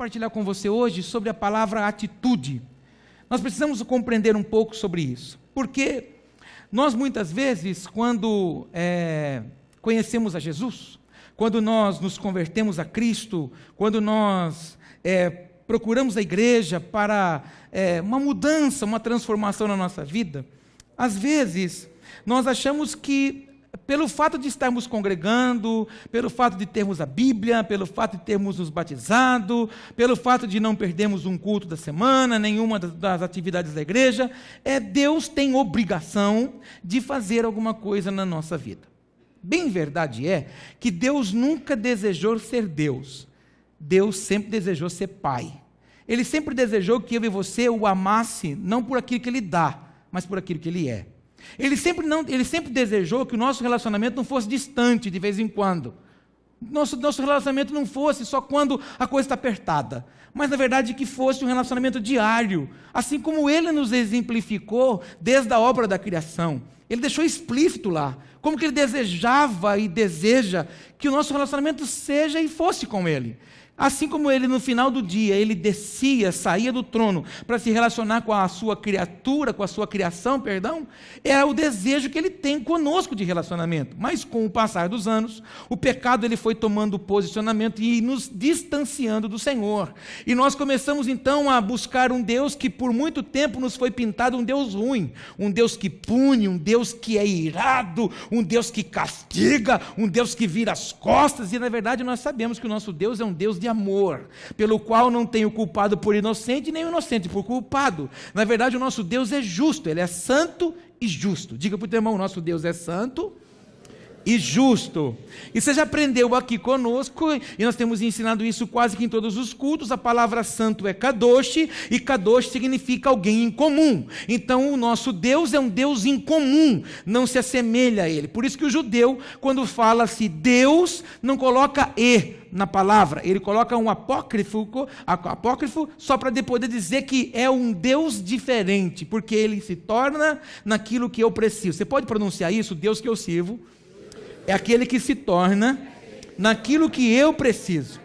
compartilhar com você hoje sobre a palavra atitude. Nós precisamos compreender um pouco sobre isso, porque nós muitas vezes, quando conhecemos a Jesus, quando nós nos convertemos a Cristo, quando nós procuramos a igreja para uma mudança, uma transformação na nossa vida, às vezes nós achamos que pelo fato de estarmos congregando, pelo fato de termos a Bíblia, pelo fato de termos nos batizado, pelo fato de não perdermos um culto da semana, nenhuma das atividades da igreja, Deus tem obrigação de fazer alguma coisa na nossa vida. Bem verdade é que Deus nunca desejou ser Deus. Deus sempre desejou ser Pai. Ele sempre desejou que eu e você o amasse, não por aquilo que Ele dá, mas por aquilo que Ele é. Ele sempre desejou que o nosso relacionamento não fosse distante de vez em quando. Nosso relacionamento não fosse só quando a coisa está apertada, mas na verdade que fosse um relacionamento diário, assim como Ele nos exemplificou desde a obra da criação. Ele deixou explícito lá, como que Ele desejava e deseja que o nosso relacionamento seja e fosse com Ele. Assim como Ele no final do dia, Ele saía do trono para se relacionar com a sua criatura, com a sua criação, é o desejo que Ele tem conosco de relacionamento. Mas com o passar dos anos, o pecado ele foi tomando posicionamento e nos distanciando do Senhor. E nós começamos então a buscar um Deus que por muito tempo nos foi pintado um Deus ruim, um Deus que pune, um Deus que é irado, um Deus que castiga, um Deus que vira as costas, e na verdade nós sabemos que o nosso Deus é um Deus de amor, pelo qual não tem o culpado por inocente, nem o inocente por culpado. Na verdade, o nosso Deus é justo, Ele é santo e justo. Diga para o teu irmão, o nosso Deus é santo e justo. E você já aprendeu aqui conosco, e nós temos ensinado isso quase que em todos os cultos, a palavra santo é kadosh, e kadosh significa alguém em comum. Então o nosso Deus é um Deus em comum, não se assemelha a Ele. Por isso que o judeu, quando fala-se Deus, não coloca E na palavra, ele coloca um apócrifo só para poder dizer que é um Deus diferente, porque Ele se torna naquilo que eu preciso. Você pode pronunciar isso? Deus que eu sirvo é aquele que se torna naquilo que eu preciso.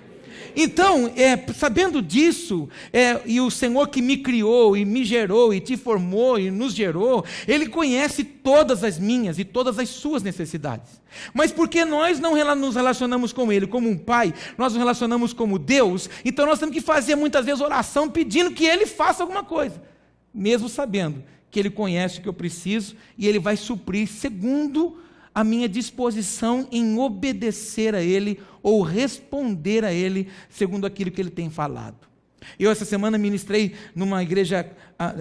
Então, sabendo disso, e o Senhor que me criou, e me gerou, e te formou, e nos gerou, Ele conhece todas as minhas e todas as suas necessidades. Mas porque nós não nos relacionamos com Ele como um Pai, nós nos relacionamos como Deus, então nós temos que fazer muitas vezes oração pedindo que Ele faça alguma coisa, mesmo sabendo que Ele conhece o que eu preciso, e Ele vai suprir segundo a minha disposição em obedecer a Ele ou responder a Ele segundo aquilo que Ele tem falado. Eu essa semana ministrei numa igreja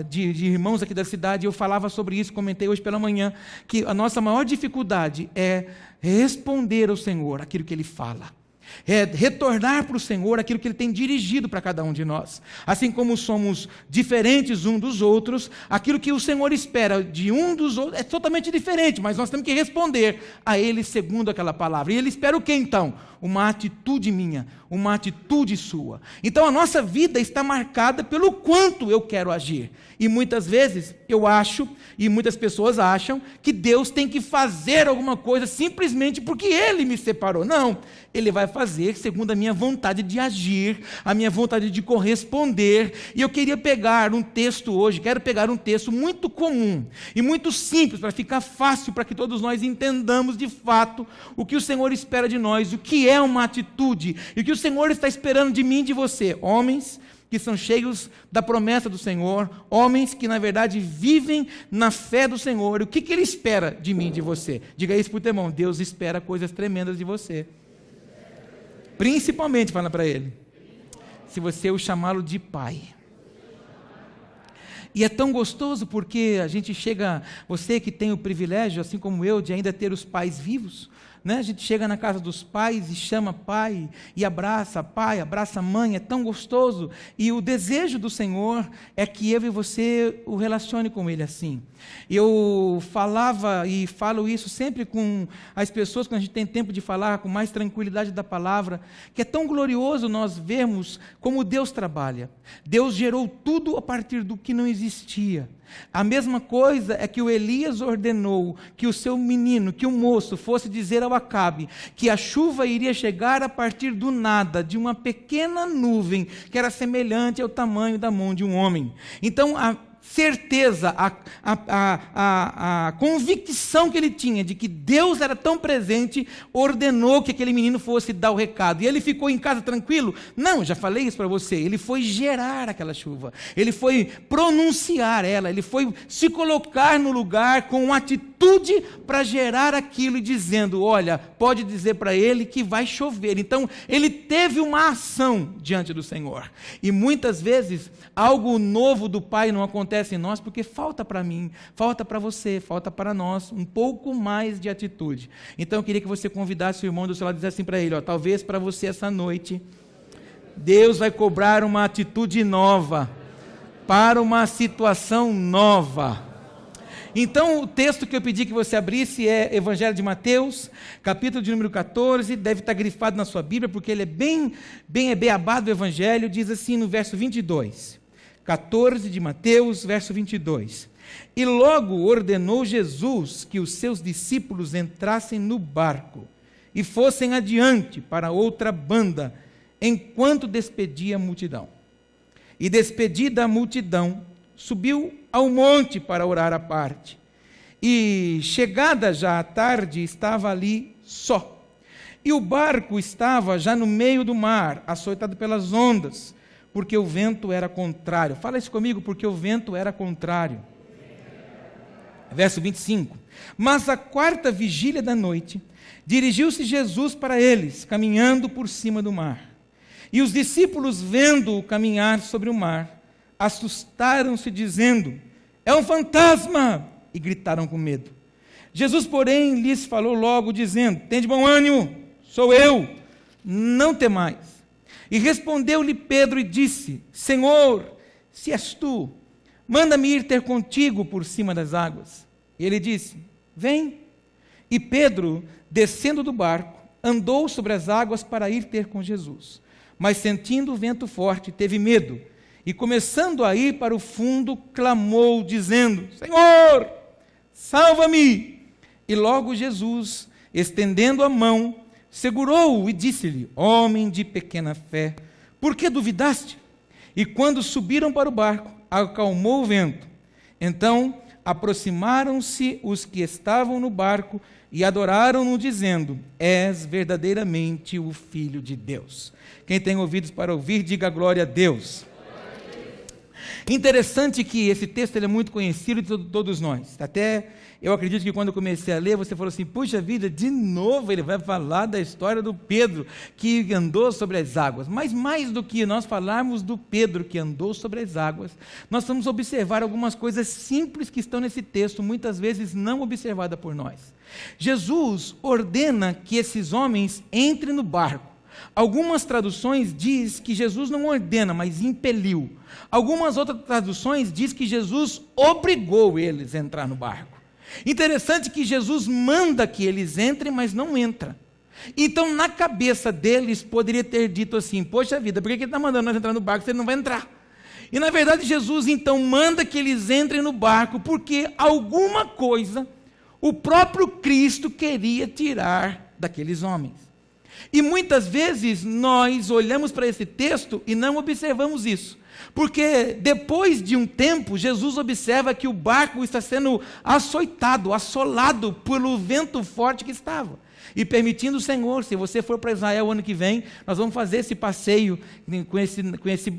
de irmãos aqui da cidade, e eu falava sobre isso, comentei hoje pela manhã, que a nossa maior dificuldade é responder ao Senhor aquilo que Ele fala. É retornar para o Senhor aquilo que Ele tem dirigido para cada um de nós. Assim como somos diferentes uns dos outros, aquilo que o Senhor espera de um dos outros é totalmente diferente, mas nós temos que responder a Ele segundo aquela palavra. E Ele espera o que então? Uma atitude minha, uma atitude sua. Então a nossa vida está marcada pelo quanto eu quero agir. E muitas vezes eu acho, e muitas pessoas acham, que Deus tem que fazer alguma coisa simplesmente porque Ele me separou. Não, Ele vai fazer segundo a minha vontade de agir, a minha vontade de corresponder. E eu queria pegar um texto hoje, quero pegar um texto muito comum e muito simples, para ficar fácil, para que todos nós entendamos de fato o que o Senhor espera de nós, o que é uma atitude, e o que o Senhor está esperando de mim e de você, homens que são cheios da promessa do Senhor, homens que na verdade vivem na fé do Senhor. E o que Ele espera de mim e de você? Diga isso para o teu irmão, Deus espera coisas tremendas de você. Principalmente, fala para ele, se você o chamá-lo de Pai. E é tão gostoso porque a gente chega, você que tem o privilégio, assim como eu, de ainda ter os pais vivos, né? A gente chega na casa dos pais e chama pai, e abraça pai, abraça mãe, é tão gostoso. E o desejo do Senhor é que eu e você o relacione com Ele assim. Eu falava e falo isso sempre com as pessoas, quando a gente tem tempo de falar com mais tranquilidade da palavra, que é tão glorioso nós vermos como Deus trabalha. Deus gerou tudo a partir do que não existia. A mesma coisa é que o Elias ordenou que o seu menino, que o moço, fosse dizer ao Acabe que a chuva iria chegar a partir do nada, de uma pequena nuvem, que era semelhante ao tamanho da mão de um homem. Então, a certeza, a convicção que ele tinha de que Deus era tão presente, ordenou que aquele menino fosse dar o recado. E ele ficou em casa tranquilo? Não, já falei isso para você. Ele foi gerar aquela chuva, ele foi pronunciar ela, ele foi se colocar no lugar com atitude para gerar aquilo e dizendo, olha, pode dizer para ele que vai chover. Então, ele teve uma ação diante do Senhor. E muitas vezes, algo novo do Pai não acontece em nós porque falta para mim, falta para você, falta para nós um pouco mais de atitude. Então eu queria que você convidasse o irmão do seu lado e dissesse assim para ele, talvez para você essa noite, Deus vai cobrar uma atitude nova, para uma situação nova. Então o texto que eu pedi que você abrisse é Evangelho de Mateus, capítulo de número 14, deve estar grifado na sua Bíblia, porque ele é bem beabá do Evangelho, diz assim no verso 22. 14 de Mateus, verso 22. E logo ordenou Jesus que os seus discípulos entrassem no barco e fossem adiante para outra banda, enquanto despedia a multidão. E despedida a multidão, subiu ao monte para orar à parte. E chegada já a tarde, estava ali só. E o barco estava já no meio do mar, açoitado pelas ondas, porque o vento era contrário. Fala isso comigo, porque o vento era contrário. Verso 25. Mas à quarta vigília da noite, dirigiu-se Jesus para eles, caminhando por cima do mar. E os discípulos, vendo-o caminhar sobre o mar, assustaram-se, dizendo, é um fantasma! E gritaram com medo. Jesus, porém, lhes falou logo, dizendo, tende bom ânimo, sou eu, não temais. E respondeu-lhe Pedro e disse, Senhor, se és tu, manda-me ir ter contigo por cima das águas. E ele disse, vem. E Pedro, descendo do barco, andou sobre as águas para ir ter com Jesus. Mas sentindo o vento forte, teve medo. E começando a ir para o fundo, clamou, dizendo, Senhor, salva-me. E logo Jesus, estendendo a mão, segurou-o e disse-lhe, homem de pequena fé, por que duvidaste? E quando subiram para o barco, acalmou o vento. Então aproximaram-se os que estavam no barco e adoraram-no, dizendo, és verdadeiramente o Filho de Deus. Quem tem ouvidos para ouvir, diga glória a Deus. Interessante que esse texto ele é muito conhecido de todos nós. Até eu acredito que quando eu comecei a ler, você falou assim, puxa vida, de novo ele vai falar da história do Pedro, que andou sobre as águas. Mas mais do que nós falarmos do Pedro que andou sobre as águas, nós vamos observar algumas coisas simples que estão nesse texto, muitas vezes não observadas por nós. Jesus ordena que esses homens entrem no barco. Algumas traduções diz que Jesus não ordena, mas impeliu. Algumas outras traduções diz que Jesus obrigou eles a entrar no barco. Interessante que Jesus manda que eles entrem, mas não entra. Então, na cabeça deles, poderia ter dito assim, poxa vida, por que ele está mandando nós entrar no barco se ele não vai entrar? E, na verdade, Jesus, então, manda que eles entrem no barco, porque alguma coisa o próprio Cristo queria tirar daqueles homens. E, muitas vezes, nós olhamos para esse texto e não observamos isso. Porque depois de um tempo, Jesus observa que o barco está sendo açoitado, assolado pelo vento forte que estava. E permitindo o Senhor, se você for para Israel ano que vem, nós vamos fazer esse passeio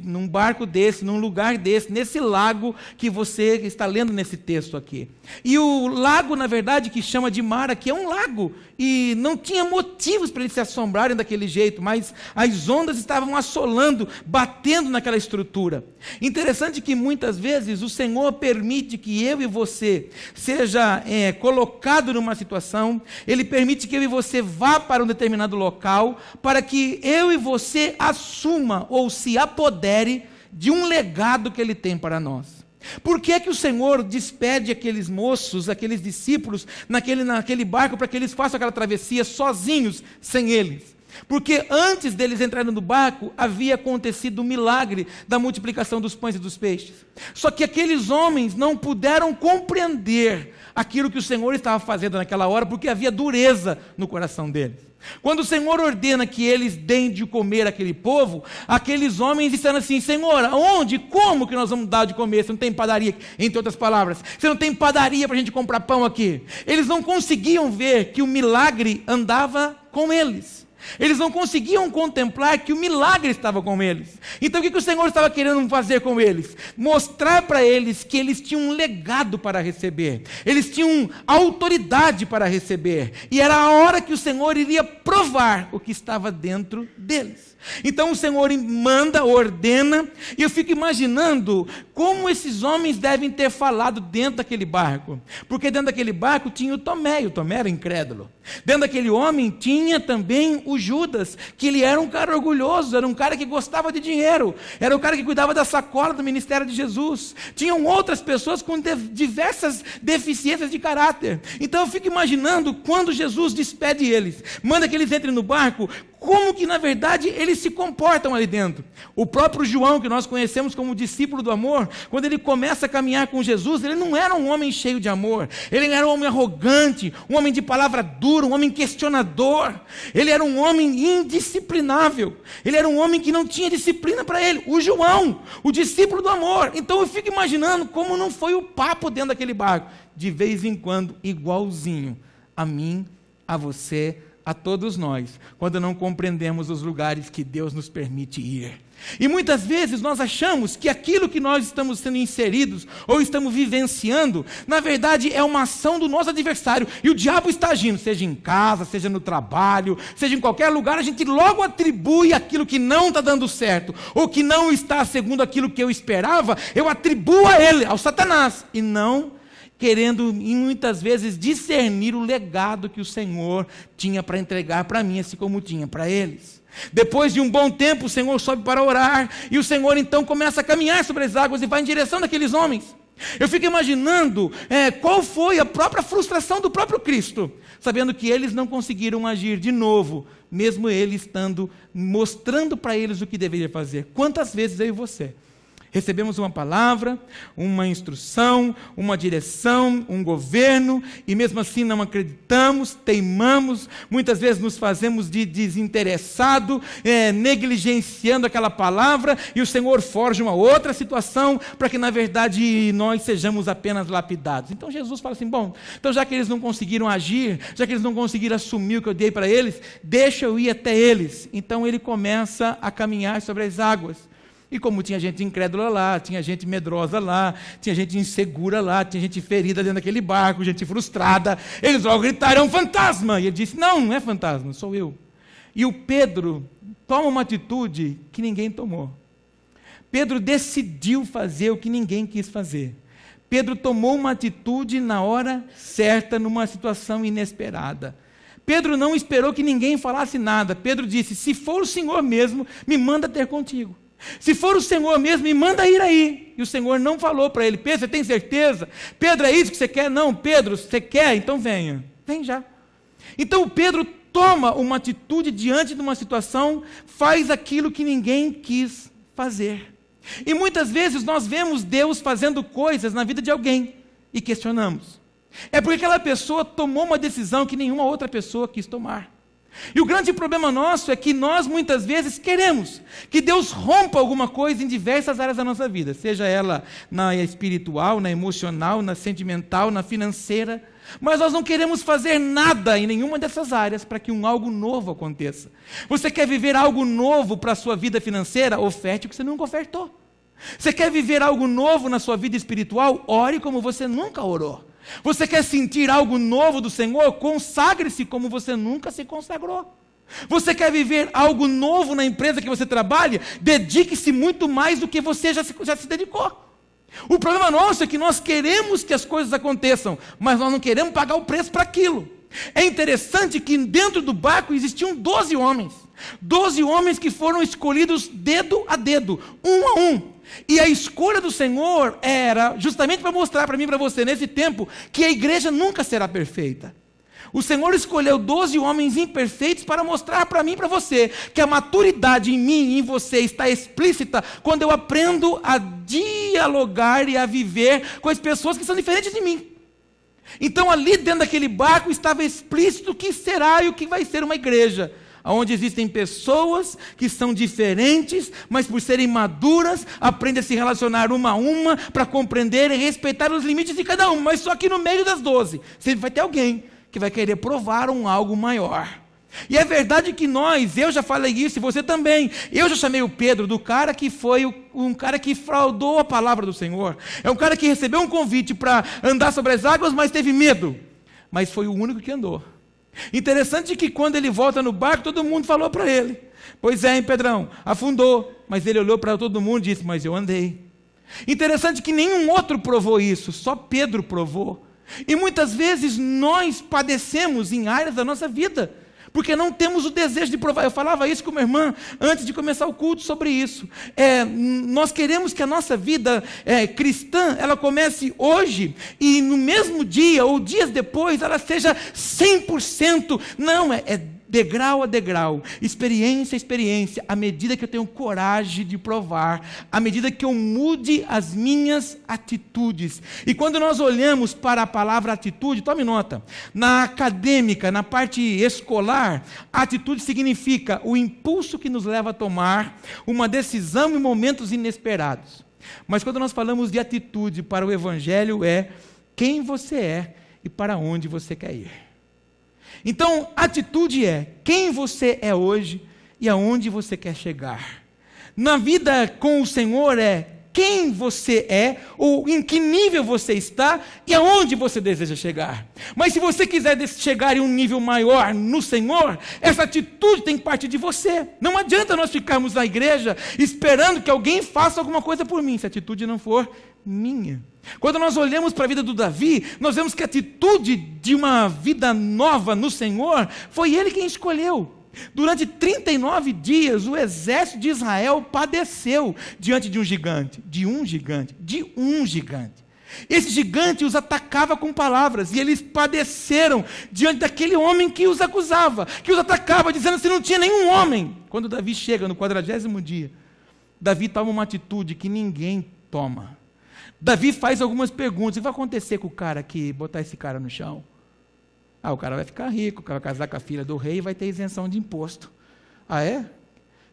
num barco desse, num lugar desse, nesse lago que você está lendo nesse texto aqui. E o lago, na verdade, que chama de mar aqui, é um lago. E não tinha motivos para eles se assombrarem daquele jeito, mas as ondas estavam assolando, batendo naquela estrutura. Interessante que muitas vezes o Senhor permite que eu e você seja colocado numa situação, Ele permite que eu e você vá para um determinado local, para que eu e você assuma ou se apodere de um legado que Ele tem para nós. Por que é que o Senhor despede aqueles moços, aqueles discípulos, naquele barco, para que eles façam aquela travessia sozinhos, sem eles? Porque antes deles entrarem no barco, havia acontecido o milagre da multiplicação dos pães e dos peixes. Só que aqueles homens não puderam compreender aquilo que o Senhor estava fazendo naquela hora, porque havia dureza no coração deles. Quando o Senhor ordena que eles deem de comer àquele povo, aqueles homens disseram assim: Senhor, aonde, como que nós vamos dar de comer? Você não tem padaria, entre outras palavras, você não tem padaria para a gente comprar pão aqui. Eles não conseguiam ver que o milagre andava com eles. Eles não conseguiam contemplar que o milagre estava com eles. Então o que o Senhor estava querendo fazer com eles? Mostrar para eles que eles tinham um legado para receber. Eles tinham autoridade para receber. E era a hora que o Senhor iria provar o que estava dentro deles. Então o Senhor manda, ordena, e eu fico imaginando como esses homens devem ter falado dentro daquele barco. Porque dentro daquele barco tinha o Tomé era incrédulo. Dentro daquele homem tinha também o Judas, que ele era um cara orgulhoso, era um cara que gostava de dinheiro, era o cara que cuidava da sacola do ministério de Jesus. Tinham outras pessoas com diversas deficiências de caráter. Então eu fico imaginando quando Jesus despede eles, manda que eles entrem no barco, como que na verdade eles se comportam ali dentro. O próprio João, que nós conhecemos como discípulo do amor, quando ele começa a caminhar com Jesus, ele não era um homem cheio de amor, ele era um homem arrogante, um homem de palavra dura, um homem questionador, ele era um homem indisciplinável, ele era um homem que não tinha disciplina para ele, o João, o discípulo do amor. Então eu fico imaginando como não foi o papo dentro daquele barco, de vez em quando, igualzinho a mim, a você, a todos nós, quando não compreendemos os lugares que Deus nos permite ir. E muitas vezes nós achamos que aquilo que nós estamos sendo inseridos, ou estamos vivenciando, na verdade é uma ação do nosso adversário, e o diabo está agindo, seja em casa, seja no trabalho, seja em qualquer lugar, a gente logo atribui aquilo que não está dando certo, ou que não está segundo aquilo que eu esperava, eu atribuo a ele, ao Satanás, e não querendo muitas vezes discernir o legado que o Senhor tinha para entregar para mim, assim como tinha para eles. Depois de um bom tempo, o Senhor sobe para orar, e o Senhor então começa a caminhar sobre as águas e vai em direção daqueles homens. Eu fico imaginando qual foi a própria frustração do próprio Cristo, sabendo que eles não conseguiram agir de novo, mesmo ele estando mostrando para eles o que deveria fazer. Quantas vezes eu e você recebemos uma palavra, uma instrução, uma direção, um governo, e mesmo assim não acreditamos, teimamos, muitas vezes nos fazemos de desinteressado, negligenciando aquela palavra, e o Senhor forja uma outra situação, para que na verdade nós sejamos apenas lapidados. Então Jesus fala assim: bom, então já que eles não conseguiram agir, já que eles não conseguiram assumir o que eu dei para eles, deixa eu ir até eles. Então ele começa a caminhar sobre as águas. E como tinha gente incrédula lá, tinha gente medrosa lá, tinha gente insegura lá, tinha gente ferida dentro daquele barco, gente frustrada, eles logo gritaram: é um fantasma! E ele disse: não, não é fantasma, sou eu. E o Pedro toma uma atitude que ninguém tomou. Pedro decidiu fazer o que ninguém quis fazer. Pedro tomou uma atitude na hora certa, numa situação inesperada. Pedro não esperou que ninguém falasse nada. Pedro disse: se for o Senhor mesmo, me manda ter contigo. Se for o Senhor mesmo, me manda ir aí. E o Senhor não falou para ele: Pedro, você tem certeza? Pedro, é isso que você quer? Não, Pedro, você quer? Então venha. Vem já. Então o Pedro toma uma atitude diante de uma situação, faz aquilo que ninguém quis fazer. E muitas vezes nós vemos Deus fazendo coisas na vida de alguém e questionamos. É porque aquela pessoa tomou uma decisão que nenhuma outra pessoa quis tomar. E o grande problema nosso é que nós muitas vezes queremos que Deus rompa alguma coisa em diversas áreas da nossa vida, seja ela na espiritual, na emocional, na sentimental, na financeira, mas nós não queremos fazer nada em nenhuma dessas áreas para que algo novo aconteça. Você quer viver algo novo para a sua vida financeira? Oferte o que você nunca ofertou. Você quer viver algo novo na sua vida espiritual? Ore como você nunca orou. Você quer sentir algo novo do Senhor? Consagre-se como você nunca se consagrou. Você quer viver algo novo na empresa que você trabalha? Dedique-se muito mais do que você já se dedicou. O problema nosso é que nós queremos que as coisas aconteçam, mas nós não queremos pagar o preço para aquilo. É interessante que dentro do barco existiam 12 homens. 12 homens que foram escolhidos dedo a dedo, um a um. E a escolha do Senhor era justamente para mostrar para mim e para você, nesse tempo, que a igreja nunca será perfeita. O Senhor escolheu 12 homens imperfeitos para mostrar para mim e para você que a maturidade em mim e em você está explícita quando eu aprendo a dialogar e a viver com as pessoas que são diferentes de mim. Então ali dentro daquele barco estava explícito o que será e o que vai ser uma igreja, onde existem pessoas que são diferentes, mas por serem maduras, aprendem a se relacionar uma a uma, para compreender e respeitar os limites de cada um. Mas só que no meio das 12, sempre vai ter alguém que vai querer provar algo maior. E é verdade que eu já falei isso, e você também. Eu já chamei o Pedro do cara que foi um cara que fraudou a palavra do Senhor. É um cara que recebeu um convite para andar sobre as águas, mas teve medo. Mas foi o único que andou. Interessante que quando ele volta no barco, todo mundo falou para ele: pois é, hein, Pedrão, afundou. Mas ele olhou para todo mundo e disse: mas eu andei. Interessante que nenhum outro provou isso, só Pedro provou. E muitas vezes nós padecemos em áreas da nossa vida, porque não temos o desejo de provar. Eu falava isso com minha irmã antes de começar o culto sobre isso. Nós queremos que a nossa vida cristã, ela comece hoje, e no mesmo dia, ou dias depois, ela seja 100%. Não, é degrau a degrau, experiência a experiência, à medida que eu tenho coragem de provar, à medida que eu mude as minhas atitudes. E quando nós olhamos para a palavra atitude, tome nota, na acadêmica, na parte escolar, atitude significa o impulso que nos leva a tomar uma decisão em momentos inesperados. Mas quando nós falamos de atitude para o Evangelho, é quem você é e para onde você quer ir. Então, atitude é quem você é hoje e aonde você quer chegar. Na vida com o Senhor é quem você é, ou em que nível você está e aonde você deseja chegar. Mas se você quiser chegar em um nível maior no Senhor, essa atitude tem que partir de você. Não adianta nós ficarmos na igreja esperando que alguém faça alguma coisa por mim, se a atitude não for minha. Quando nós olhamos para a vida do Davi, nós vemos que a atitude de uma vida nova no Senhor, foi ele quem escolheu. Durante 39 dias, o exército de Israel padeceu diante de um gigante. Esse gigante os atacava com palavras, e eles padeceram diante daquele homem que os acusava, que os atacava, dizendo que não tinha nenhum homem. Quando Davi chega no 40º dia, Davi toma uma atitude que ninguém toma. Davi faz algumas perguntas: o que vai acontecer com o cara que botar esse cara no chão? O cara vai ficar rico, o cara vai casar com a filha do rei e vai ter isenção de imposto. Ah, é?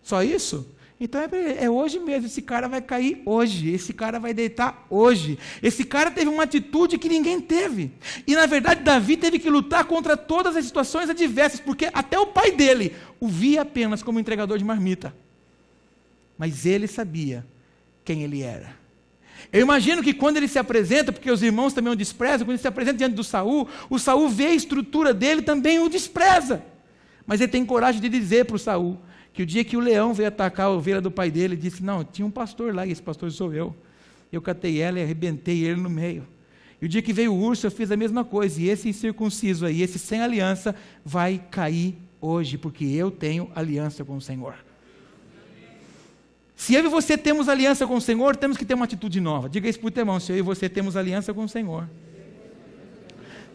Só isso? Então é hoje mesmo, esse cara vai cair hoje, esse cara vai deitar hoje. Esse cara teve uma atitude que ninguém teve. E na verdade Davi teve que lutar contra todas as situações adversas, porque até o pai dele o via apenas como entregador de marmita. Mas ele sabia quem ele era. Eu imagino que quando ele se apresenta, porque os irmãos também o desprezam, quando ele se apresenta diante do Saul, o Saul vê a estrutura dele, também o despreza. Mas ele tem coragem de dizer para o Saul que o dia que o leão veio atacar a ovelha do pai dele, ele disse: não, tinha um pastor lá, e esse pastor sou eu. Eu catei ela e arrebentei ele no meio. E o dia que veio o urso, eu fiz a mesma coisa, e esse incircunciso aí, esse sem aliança, vai cair hoje, porque eu tenho aliança com o Senhor. Se eu e você temos aliança com o Senhor, temos que ter uma atitude nova. Diga isso para o teu irmão: se eu e você temos aliança com o Senhor,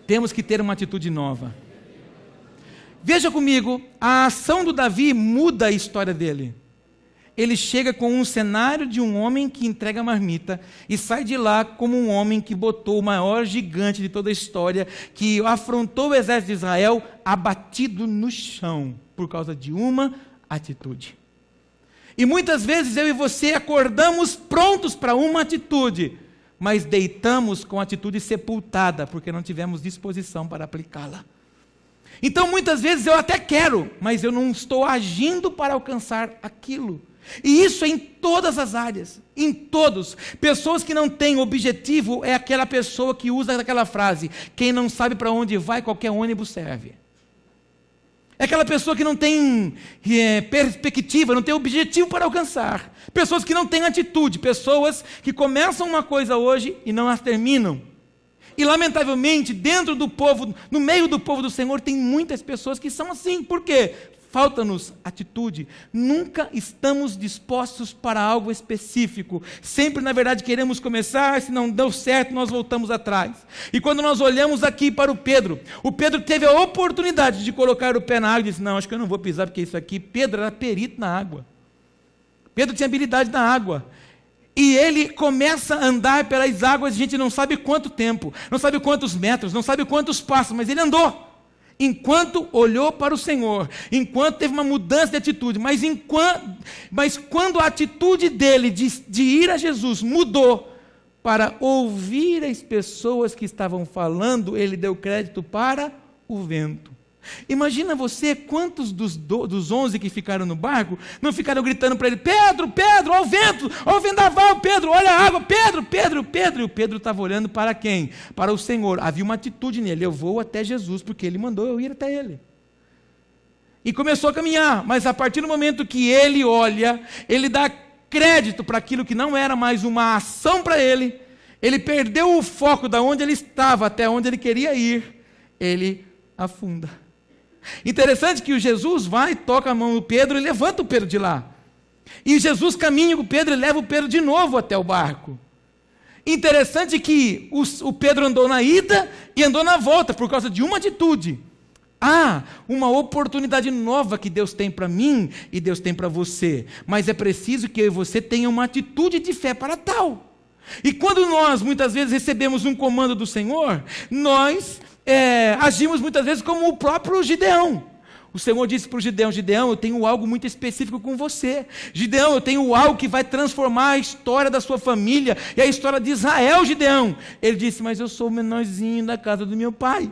temos que ter uma atitude nova. Veja comigo, a ação do Davi muda a história dele. Ele chega com um cenário de um homem que entrega marmita e sai de lá como um homem que botou o maior gigante de toda a história, que afrontou o exército de Israel, abatido no chão por causa de uma atitude. E muitas vezes eu e você acordamos prontos para uma atitude, mas deitamos com a atitude sepultada, porque não tivemos disposição para aplicá-la. Então muitas vezes eu até quero, mas eu não estou agindo para alcançar aquilo. E isso é em todas as áreas, em todos. Pessoas que não têm objetivo é aquela pessoa que usa aquela frase: quem não sabe para onde vai, qualquer ônibus serve. É aquela pessoa que não tem perspectiva, não tem objetivo para alcançar. Pessoas que não têm atitude, pessoas que começam uma coisa hoje e não as terminam. E lamentavelmente, dentro do povo, no meio do povo do Senhor, tem muitas pessoas que são assim. Por quê? falta-nos atitude. Nunca estamos dispostos para algo específico. Sempre, na verdade, queremos começar, se não deu certo, nós voltamos atrás. E quando nós olhamos aqui para o Pedro teve a oportunidade de colocar o pé na água e disse, não, acho que eu não vou pisar porque isso aqui, Pedro era perito na água. Pedro tinha habilidade na água. E ele começa a andar pelas águas, a gente não sabe quanto tempo, não sabe quantos metros, não sabe quantos passos, mas ele andou. Enquanto olhou para o Senhor, enquanto teve uma mudança de atitude, mas quando a atitude dele de ir a Jesus mudou para ouvir as pessoas que estavam falando, ele deu crédito para o vento. Imagina você quantos dos 11 que ficaram no barco não ficaram gritando para ele, Pedro, Pedro, olha o vento, olha o vendaval, Pedro, olha a água, Pedro, Pedro, Pedro. E o Pedro estava olhando para quem? Para o Senhor. Havia uma atitude nele, eu vou até Jesus, porque ele mandou eu ir até ele. E começou a caminhar, mas a partir do momento que ele olha, ele dá crédito para aquilo que não era mais uma ação para ele, ele perdeu o foco da onde ele estava até onde ele queria ir, ele afunda. Interessante que o Jesus vai, toca a mão do Pedro e levanta o Pedro de lá. E Jesus caminha com o Pedro e leva o Pedro de novo até o barco. Interessante que o Pedro andou na ida e andou na volta por causa de uma atitude. Há uma oportunidade nova que Deus tem para mim e Deus tem para você. Mas é preciso que eu e você tenham uma atitude de fé para tal. E quando nós muitas vezes recebemos um comando do Senhor, nós agimos muitas vezes como o próprio Gideão. O Senhor disse para o Gideão, Gideão, eu tenho algo muito específico com você. Gideão, eu tenho algo que vai transformar a história da sua família e a história de Israel, Gideão. Ele disse, mas eu sou o menorzinho da casa do meu pai.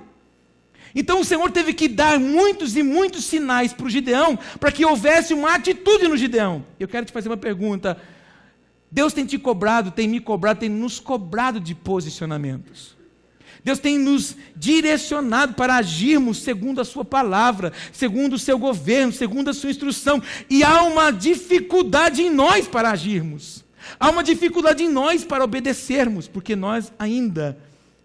Então o Senhor teve que dar muitos e muitos sinais para o Gideão, para que houvesse uma atitude no Gideão. Eu quero te fazer uma pergunta. Deus tem te cobrado, tem me cobrado, tem nos cobrado de posicionamentos. Deus tem nos direcionado para agirmos segundo a sua palavra, segundo o seu governo, segundo a sua instrução. E há uma dificuldade em nós para agirmos. Há uma dificuldade em nós para obedecermos, porque nós ainda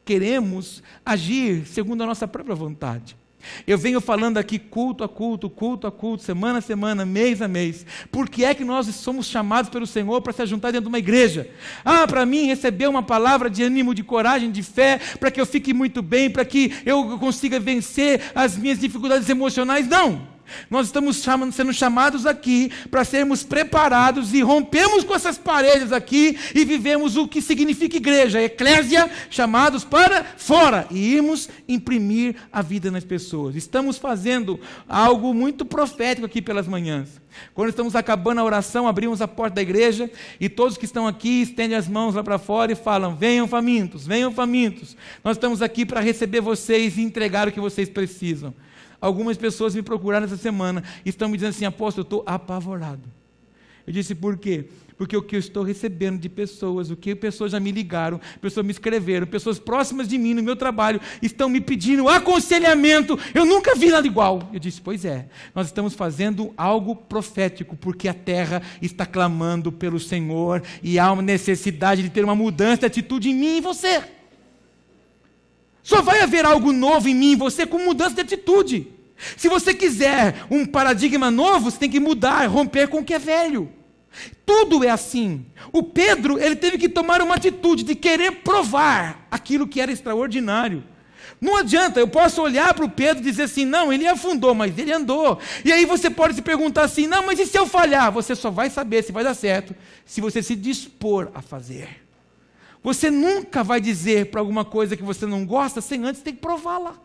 queremos agir segundo a nossa própria vontade. Eu venho falando aqui culto a culto, semana a semana, mês a mês. Por que é que nós somos chamados pelo Senhor para se juntar dentro de uma igreja? Para mim receber uma palavra de ânimo, de coragem, de fé, para que eu fique muito bem, para que eu consiga vencer as minhas dificuldades emocionais? Não! Nós estamos sendo chamados aqui para sermos preparados e rompemos com essas paredes aqui e vivemos o que significa igreja, eclésia, chamados para fora e irmos imprimir a vida nas pessoas. Estamos fazendo algo muito profético aqui pelas manhãs. Quando estamos acabando a oração, abrimos a porta da igreja e todos que estão aqui estendem as mãos lá para fora e falam, venham famintos, venham famintos. Nós estamos aqui para receber vocês e entregar o que vocês precisam. Algumas pessoas me procuraram essa semana e estão me dizendo assim, apóstolo, eu estou apavorado. Eu disse, por quê? Porque o que eu estou recebendo de pessoas, o que pessoas já me ligaram, pessoas me escreveram, pessoas próximas de mim no meu trabalho, estão me pedindo aconselhamento, eu nunca vi nada igual. Eu disse, pois é, nós estamos fazendo algo profético, porque a terra está clamando pelo Senhor e há uma necessidade de ter uma mudança de atitude em mim e você. Só vai haver algo novo em mim e você com mudança de atitude. Se você quiser um paradigma novo, você tem que mudar, romper com o que é velho. Tudo é assim. O Pedro, ele teve que tomar uma atitude de querer provar aquilo que era extraordinário. Não adianta, eu posso olhar para o Pedro e dizer assim, não, ele afundou, mas ele andou. E aí você pode se perguntar assim, não, mas e se eu falhar? Você só vai saber se vai dar certo, se você se dispor a fazer. Você nunca vai dizer para alguma coisa que você não gosta sem antes ter que prová-la.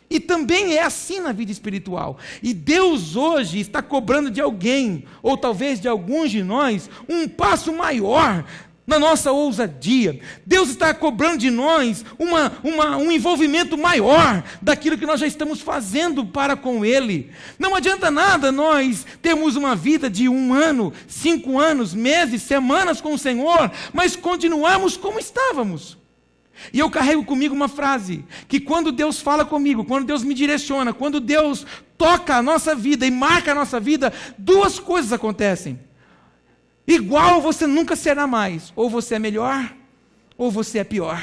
E também é assim na vida espiritual. E Deus hoje está cobrando de alguém, ou talvez de alguns de nós, um passo maior na nossa ousadia. Deus está cobrando de nós um envolvimento maior daquilo que nós já estamos fazendo para com Ele. Não adianta nada nós termos uma vida de 1 ano, 5 anos, meses, semanas com o Senhor, mas continuarmos como estávamos. E eu carrego comigo uma frase, que quando Deus fala comigo, quando Deus me direciona, quando Deus toca a nossa vida e marca a nossa vida, 2 coisas acontecem. Igual você nunca será mais. Ou você é melhor, ou você é pior.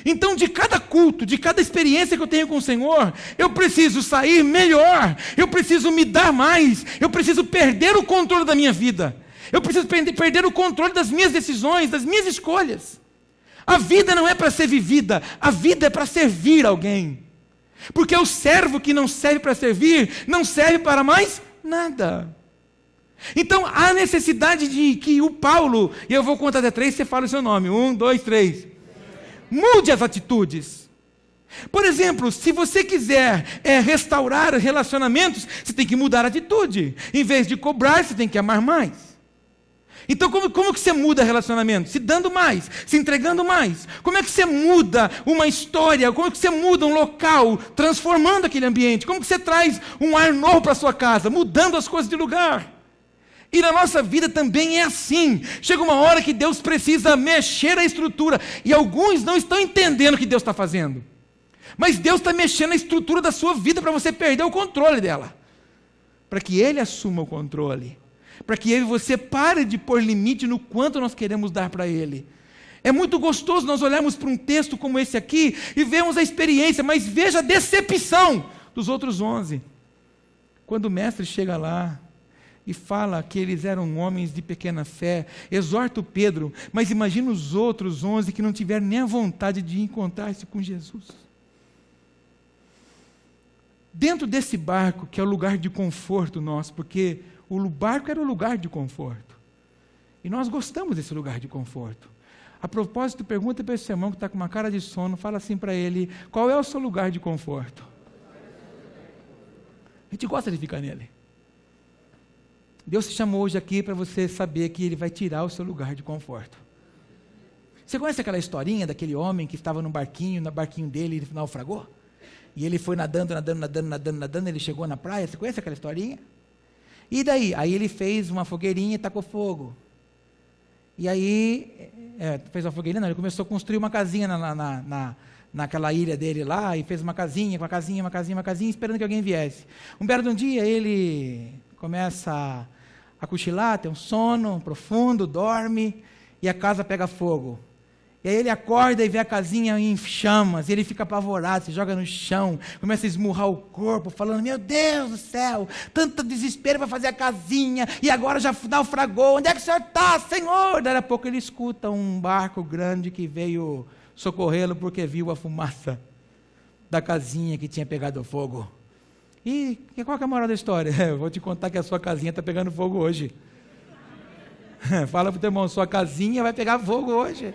Então, de cada culto, de cada experiência que eu tenho com o Senhor, eu preciso sair melhor, eu preciso me dar mais, eu preciso perder o controle da minha vida, eu preciso perder o controle das minhas decisões, das minhas escolhas. A vida não é para ser vivida, a vida é para servir alguém. Porque o servo que não serve para servir, não serve para mais nada. Então, há necessidade de que o Paulo, e eu vou contar até 3, você fala o seu nome, 1, 2, 3. Mude as atitudes. Por exemplo, se você quiser restaurar relacionamentos, você tem que mudar a atitude. Em vez de cobrar, você tem que amar mais. Então, como que você muda relacionamento? Se dando mais, se entregando mais. Como é que você muda uma história? Como é que você muda um local, transformando aquele ambiente? Como que você traz um ar novo para a sua casa, mudando as coisas de lugar? E na nossa vida também é assim. Chega uma hora que Deus precisa mexer a estrutura. E alguns não estão entendendo o que Deus está fazendo. Mas Deus está mexendo a estrutura da sua vida para você perder o controle dela. Para que Ele assuma o controle. Para que eu e você pare de pôr limite no quanto nós queremos dar para Ele. É muito gostoso nós olharmos para um texto como esse aqui e vemos a experiência, mas veja a decepção dos outros 11. Quando o mestre chega lá e fala que eles eram homens de pequena fé, exorta o Pedro, mas imagina os outros 11 que não tiveram nem a vontade de encontrar-se com Jesus. Dentro desse barco, que é o lugar de conforto nosso, porque o barco era o lugar de conforto, e nós gostamos desse lugar de conforto. A propósito, pergunta para esse irmão que está com uma cara de sono, fala assim para ele, qual é o seu lugar de conforto? A gente gosta de ficar nele. Deus te chamou hoje aqui para você saber que Ele vai tirar o seu lugar de conforto. Você conhece aquela historinha daquele homem que estava no barquinho dele, ele naufragou? E ele foi nadando, ele chegou na praia, você conhece aquela historinha? E daí? Aí ele fez uma fogueirinha e tacou fogo. E aí, fez uma fogueirinha, não, ele começou a construir uma casinha naquela ilha dele lá, e fez uma casinha, esperando que alguém viesse. Um belo de um dia, ele começa a cochilar, tem um sono profundo, dorme, e a casa pega fogo. E aí ele acorda e vê a casinha em chamas, e ele fica apavorado, se joga no chão, começa a esmurrar o corpo, falando, meu Deus do céu, tanto desespero para fazer a casinha, e agora já naufragou, onde é que o senhor está, Senhor? Daí a pouco ele escuta um barco grande que veio socorrê-lo, porque viu a fumaça da casinha que tinha pegado fogo. E qual que é a moral da história? Eu vou te contar que a sua casinha está pegando fogo hoje. Fala para o teu irmão, sua casinha vai pegar fogo hoje.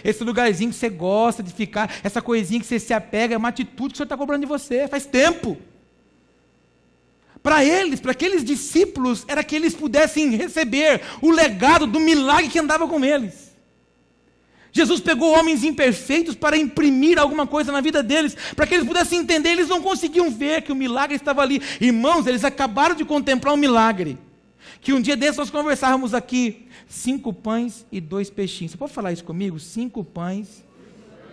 Esse lugarzinho que você gosta de ficar, essa coisinha que você se apega, é uma atitude que o Senhor está cobrando de você, faz tempo. Para eles, para aqueles discípulos, era que eles pudessem receber o legado do milagre que andava com eles. Jesus pegou homens imperfeitos para imprimir alguma coisa na vida deles, para que eles pudessem entender. Eles não conseguiam ver que o milagre estava ali. Irmãos, eles acabaram de contemplar um milagre, que um dia desses nós conversávamos aqui, 5 pães e 2 peixinhos. Você pode falar isso comigo? 5 pães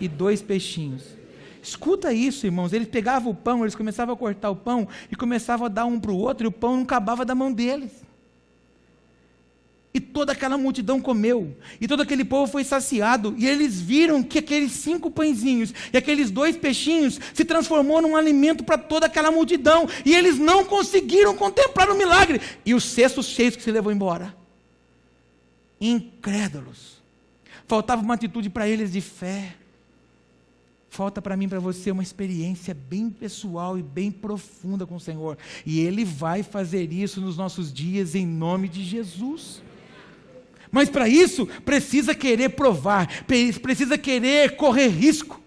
e 2 peixinhos. Escuta isso, irmãos. Eles pegavam o pão, eles começavam a cortar o pão e começavam a dar um para o outro, e o pão não acabava da mão deles. E toda aquela multidão comeu, e todo aquele povo foi saciado, e eles viram que aqueles 5 pãezinhos e aqueles 2 peixinhos se transformou num alimento para toda aquela multidão, e eles não conseguiram contemplar o milagre, e os cestos cheios que se levou embora. Incrédulos. Faltava uma atitude para eles de fé. Falta para mim e para você uma experiência bem pessoal e bem profunda com o Senhor, e Ele vai fazer isso nos nossos dias em nome de Jesus. Mas para isso, precisa querer provar, precisa querer correr risco.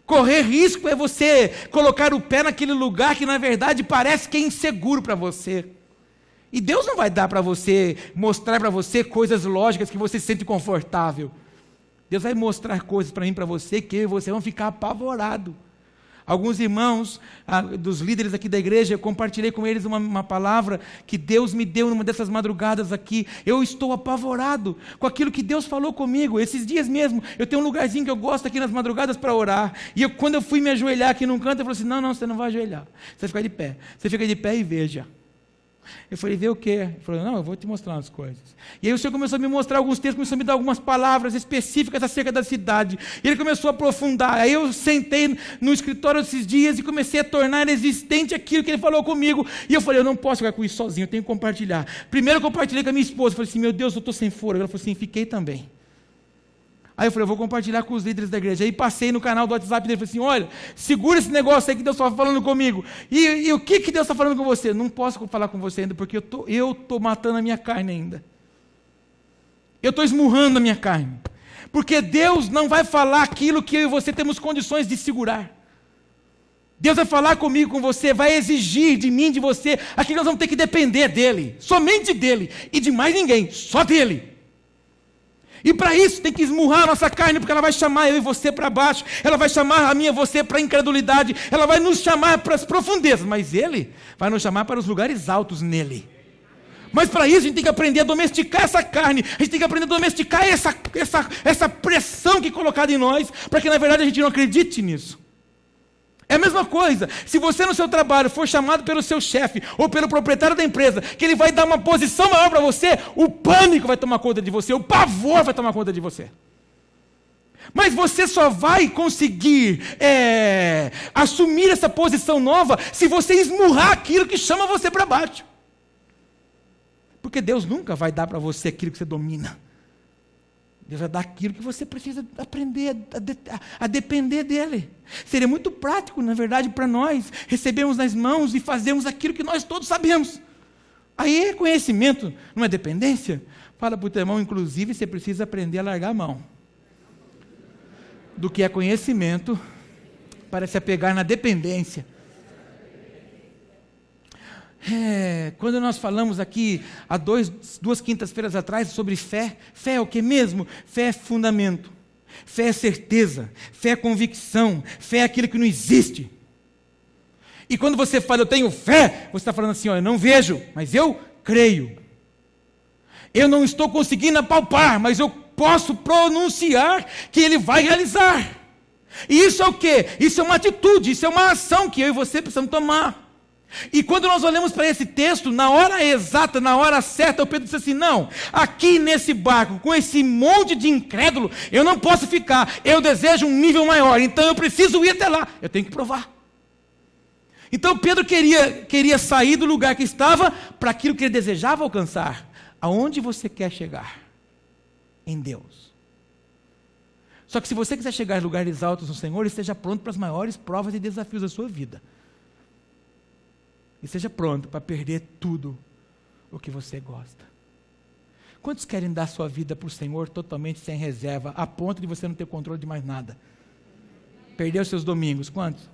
Correr risco é você colocar o pé naquele lugar que na verdade parece que é inseguro para você. E Deus não vai dar para você, mostrar para você coisas lógicas que você se sente confortável. Deus vai mostrar coisas para mim e para você que eu e você vão ficar apavorados. Alguns irmãos, dos líderes aqui da igreja, eu compartilhei com eles uma palavra que Deus me deu numa dessas madrugadas aqui. Eu estou apavorado com aquilo que Deus falou comigo. Esses dias mesmo, eu tenho um lugarzinho que eu gosto aqui nas madrugadas para orar. E quando eu fui me ajoelhar aqui num canto, eu falei assim, não, você não vai ajoelhar. Você fica de pé. Você fica de pé e veja. Eu falei, vê o quê? Ele falou, não, eu vou te mostrar umas coisas. E aí o Senhor começou a me mostrar alguns textos, começou a me dar algumas palavras específicas acerca da cidade. E Ele começou a aprofundar. Aí eu sentei no escritório esses dias e comecei a tornar existente aquilo que Ele falou comigo. E eu falei, eu não posso ficar com isso sozinho, eu tenho que compartilhar. Primeiro eu compartilhei com a minha esposa, falei assim, meu Deus, eu estou sem fôlego. Ela falou assim, fiquei também. Aí eu falei, eu vou compartilhar com os líderes da igreja. Aí passei no canal do WhatsApp dele e falei assim, olha, segura esse negócio aí que Deus está falando comigo. E o que Deus está falando com você? Não posso falar com você ainda, porque eu estou matando a minha carne ainda. Eu estou esmurrando a minha carne. Porque Deus não vai falar aquilo que eu e você temos condições de segurar. Deus vai falar comigo, com você, vai exigir de mim, de você, aquilo que nós vamos ter que depender dEle. Somente dEle. E de mais ninguém, só dEle. E para isso tem que esmurrar a nossa carne, porque ela vai chamar eu e você para baixo, ela vai chamar a minha e você para a incredulidade, ela vai nos chamar para as profundezas, mas Ele vai nos chamar para os lugares altos nele. Mas para isso a gente tem que aprender a domesticar essa carne, a gente tem que aprender a domesticar essa pressão que é colocada em nós, para que na verdade a gente não acredite nisso. É a mesma coisa, se você no seu trabalho for chamado pelo seu chefe, ou pelo proprietário da empresa, que ele vai dar uma posição maior para você, o pânico vai tomar conta de você, o pavor vai tomar conta de você. Mas você só vai conseguir assumir essa posição nova, se você esmurrar aquilo que chama você para baixo. Porque Deus nunca vai dar para você aquilo que você domina. Deus vai dar aquilo que você precisa aprender a depender dEle. Seria muito prático, na verdade, para nós recebermos nas mãos e fazermos aquilo que nós todos sabemos. Aí é conhecimento, não é dependência? Fala para o teu irmão, inclusive, você precisa aprender a largar a mão. Do que é conhecimento, para se apegar na dependência. Quando nós falamos aqui, há duas quintas-feiras atrás, sobre fé, fé é o que mesmo? Fé é fundamento, fé é certeza, fé é convicção, fé é aquilo que não existe. E quando você fala, eu tenho fé, você está falando assim, ó, eu não vejo, mas eu creio. Eu não estou conseguindo apalpar, mas eu posso pronunciar que Ele vai realizar. E isso é o quê? Isso é uma atitude, isso é uma ação que eu e você precisamos tomar. E quando nós olhamos para esse texto, na hora exata, na hora certa, o Pedro disse assim, não, aqui nesse barco, com esse monte de incrédulo, eu não posso ficar, eu desejo um nível maior, então eu preciso ir até lá, eu tenho que provar. Então Pedro queria sair do lugar que estava, para aquilo que ele desejava alcançar. Aonde você quer chegar? Em Deus. Só que se você quiser chegar em lugares altos no Senhor, esteja pronto para as maiores provas e desafios da sua vida. E seja pronto para perder tudo o que você gosta. Quantos querem dar sua vida para o Senhor totalmente sem reserva, a ponto de você não ter controle de mais nada? Perder os seus domingos, quantos?